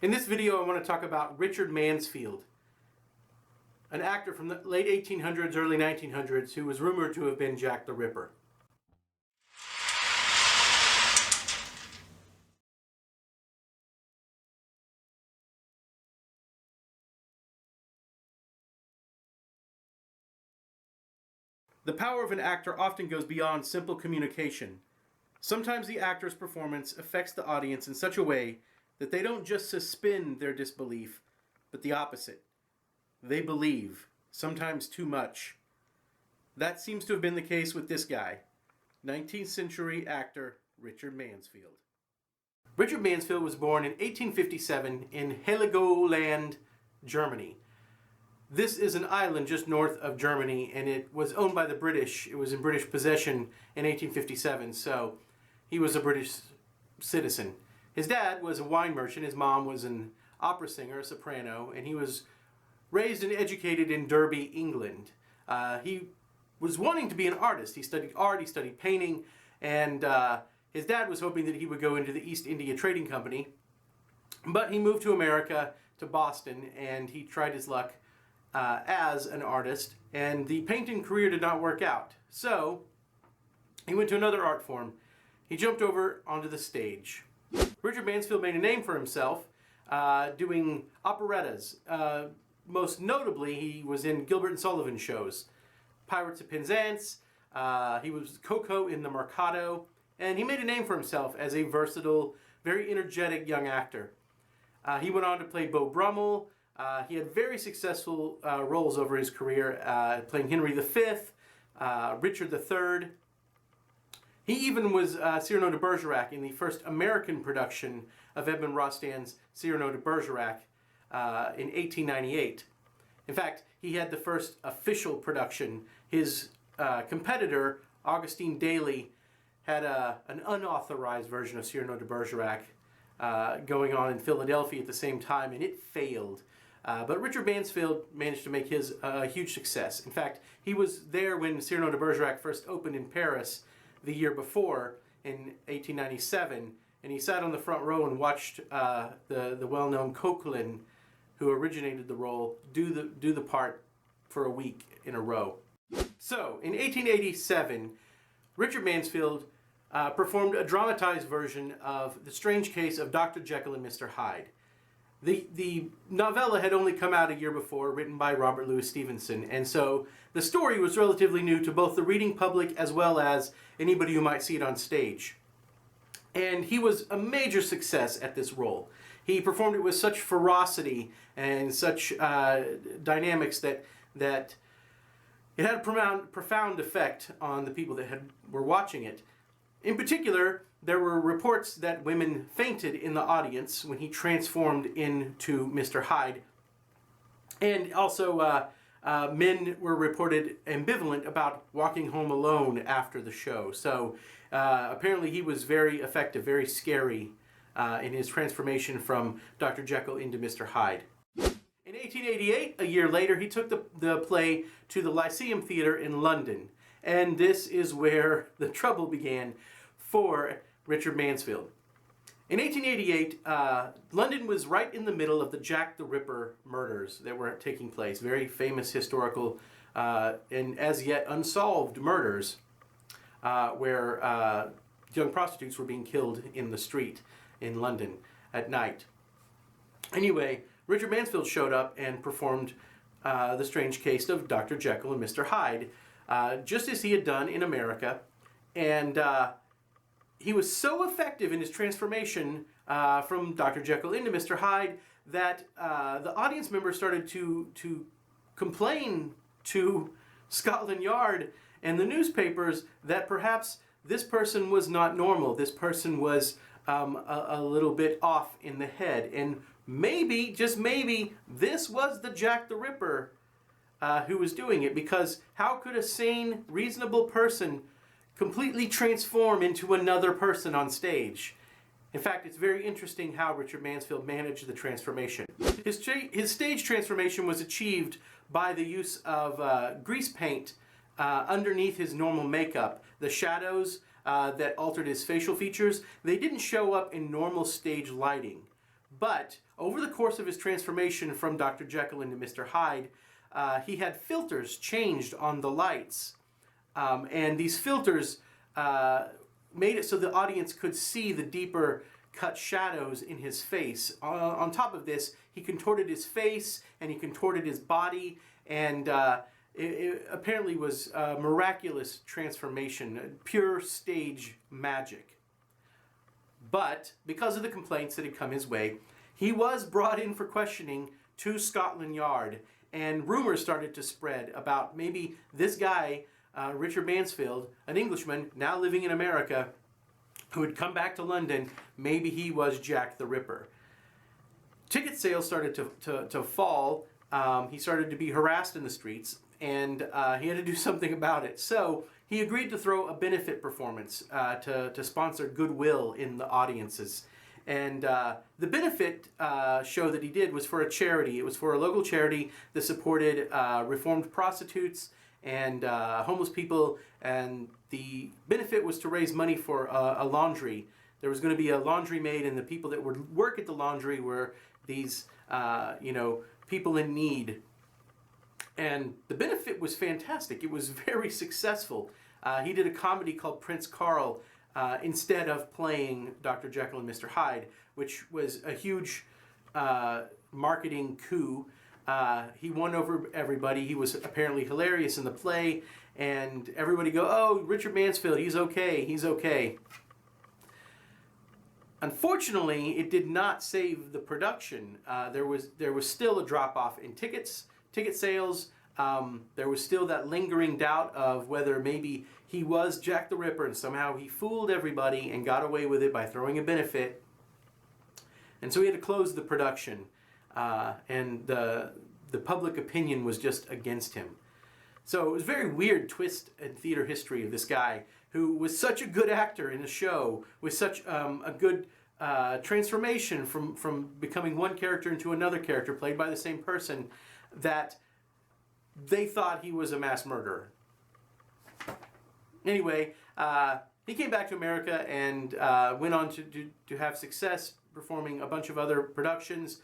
In this video, I want to talk about Richard Mansfield, an actor from the late 1800s, early 1900s, who was rumored to have been Jack the Ripper. The power of an actor often goes beyond simple communication. Sometimes the actor's performance affects the audience in such a way that they don't just suspend their disbelief, but the opposite. They believe, sometimes too much. That seems to have been the case with this guy, 19th century actor Richard Mansfield. Richard Mansfield was born in 1857 in Heligoland, Germany. This is an island just north of Germany, and it was owned by the British. It was in British possession in 1857, so he was a British citizen. His dad was a wine merchant, his mom was an opera singer, a soprano, and he was raised and educated in Derby, England. He was wanting to be an artist. He studied art, he studied painting, and his dad was hoping that he would go into the East India Trading Company. But he moved to America, to Boston, and he tried his luck as an artist, and the painting career did not work out. So he went to another art form. He jumped over onto the stage. Richard Mansfield made a name for himself doing operettas. Most notably, he was in Gilbert and Sullivan shows, Pirates of Penzance. He was Coco in The Mercado, and he made a name for himself as a versatile, very energetic young actor. He went on to play Beau Brummel. He had very successful roles over his career, playing Henry V, Richard III. He even was Cyrano de Bergerac in the first American production of Edmond Rostand's Cyrano de Bergerac in 1898. In fact, he had the first official production. His competitor, Augustine Daly, had an unauthorized version of Cyrano de Bergerac going on in Philadelphia at the same time, and it failed. But Richard Mansfield managed to make his a huge success. In fact, he was there when Cyrano de Bergerac first opened in Paris the year before, in 1897, and he sat on the front row and watched the well-known Coquelin, who originated the role, do the part for a week in a row. So, in 1887, Richard Mansfield performed a dramatized version of The Strange Case of Dr. Jekyll and Mr. Hyde. The novella had only come out a year before, written by Robert Louis Stevenson, and so the story was relatively new to both the reading public as well as anybody who might see it on stage. And he was a major success at this role. He performed it with such ferocity and such dynamics that it had a profound effect on the people that were watching it. In particular, there were reports that women fainted in the audience when he transformed into Mr. Hyde. And also, men were reported ambivalent about walking home alone after the show. So apparently he was very effective, very scary in his transformation from Dr. Jekyll into Mr. Hyde. In 1888, a year later, he took the play to the Lyceum Theatre in London. And this is where the trouble began for Richard Mansfield. In 1888, London was right in the middle of the Jack the Ripper murders that were taking place. Very famous historical and as yet unsolved murders where young prostitutes were being killed in the street in London at night. Anyway, Richard Mansfield showed up and performed The Strange Case of Dr. Jekyll and Mr. Hyde, just as he had done in America. And he was so effective in his transformation from Dr. Jekyll into Mr. Hyde that the audience members started to complain to Scotland Yard and the newspapers that perhaps this person was not normal. This person was a little bit off in the head. And maybe, just maybe, this was the Jack the Ripper who was doing it. Because how could a sane, reasonable person completely transform into another person on stage? In fact, it's very interesting how Richard Mansfield managed the transformation. His stage transformation was achieved by the use of grease paint underneath his normal makeup. The shadows that altered his facial features, they didn't show up in normal stage lighting. But over the course of his transformation from Dr. Jekyll into Mr. Hyde, he had filters changed on the lights. And these filters made it so the audience could see the deeper cut shadows in his face. On top of this, he contorted his face and he contorted his body, and it apparently was a miraculous transformation, pure stage magic. But because of the complaints that had come his way, he was brought in for questioning to Scotland Yard, and rumors started to spread about maybe this guy, Richard Mansfield, an Englishman now living in America, who had come back to London, maybe he was Jack the Ripper. Ticket sales started to fall. He started to be harassed in the streets, and he had to do something about it. So he agreed to throw a benefit performance to sponsor goodwill in the audiences. And the benefit show that he did was for a charity. It was for a local charity that supported reformed prostitutes and homeless people, and the benefit was to raise money for a laundry. There was going to be a laundry maid, and the people that would work at the laundry were these people in need. And the benefit was fantastic. It was very successful. He did a comedy called Prince Carl instead of playing Dr. Jekyll and Mr. Hyde, which was a huge marketing coup. He won over everybody. He was apparently hilarious in the play, and everybody go, "Oh, Richard Mansfield, he's okay, he's okay." Unfortunately, it did not save the production. There was still a drop-off in ticket sales. There was still that lingering doubt of whether maybe he was Jack the Ripper and somehow he fooled everybody and got away with it by throwing a benefit. And so he had to close the production. And the public opinion was just against him. So it was a very weird twist in theater history of this guy who was such a good actor in a show, with such a good transformation from becoming one character into another character played by the same person, that they thought he was a mass murderer. Anyway, he came back to America and went on to have success performing a bunch of other productions.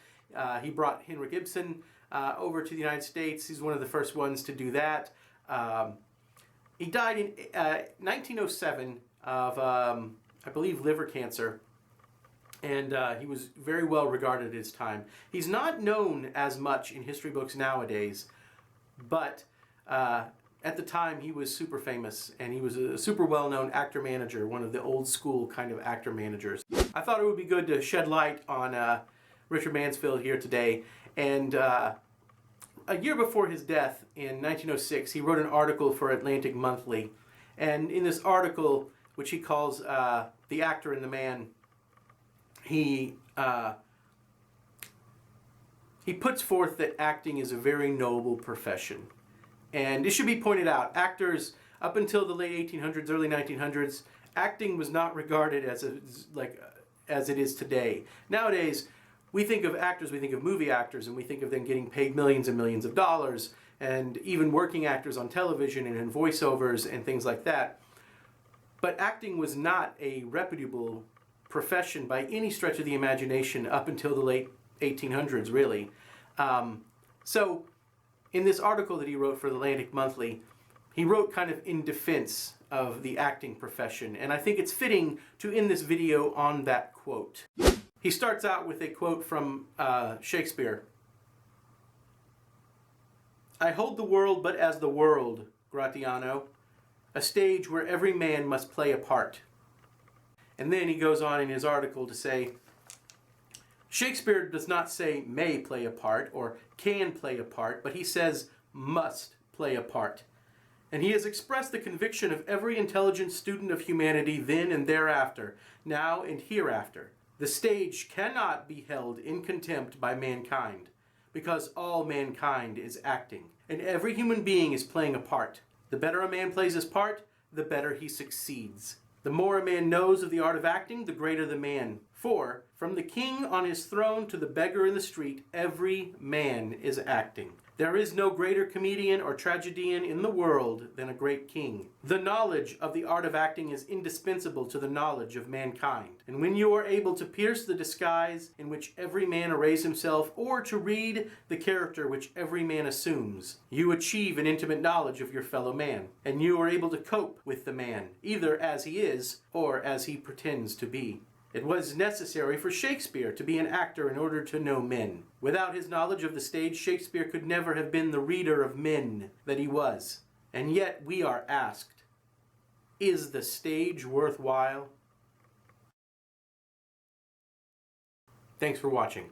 He brought Henrik Ibsen over to the United States. He's one of the first ones to do that. He died in 1907 of, I believe, liver cancer. And he was very well regarded at his time. He's not known as much in history books nowadays, but at the time he was super famous, and he was a super well-known actor-manager, one of the old-school kind of actor-managers. I thought it would be good to shed light on Richard Mansfield here today. And a year before his death, in 1906, he wrote an article for Atlantic Monthly. And in this article, which he calls The Actor and the Man, he puts forth that acting is a very noble profession. And it should be pointed out, actors, up until the late 1800s, early 1900s, acting was not regarded as it is today. Nowadays, we think of actors, we think of movie actors, and we think of them getting paid millions and millions of dollars, and even working actors on television and in voiceovers and things like that. But acting was not a reputable profession by any stretch of the imagination up until the late 1800s, really. So in this article that he wrote for the Atlantic Monthly, he wrote kind of in defense of the acting profession, and I think it's fitting to end this video on that quote. He starts out with a quote from Shakespeare. "I hold the world but as the world, Gratiano, a stage where every man must play a part." And then he goes on in his article to say, Shakespeare does not say may play a part or can play a part, but he says must play a part. And he has expressed the conviction of every intelligent student of humanity then and thereafter, now and hereafter. The stage cannot be held in contempt by mankind, because all mankind is acting, and every human being is playing a part. The better a man plays his part, the better he succeeds. The more a man knows of the art of acting, the greater the man. For, from the king on his throne to the beggar in the street, every man is acting. There is no greater comedian or tragedian in the world than a great king. The knowledge of the art of acting is indispensable to the knowledge of mankind. And when you are able to pierce the disguise in which every man arrays himself, or to read the character which every man assumes, you achieve an intimate knowledge of your fellow man, and you are able to cope with the man, either as he is, or as he pretends to be. It was necessary for Shakespeare to be an actor in order to know men. Without his knowledge of the stage, Shakespeare could never have been the reader of men that he was. And yet we are asked, is the stage worthwhile? Thanks for watching.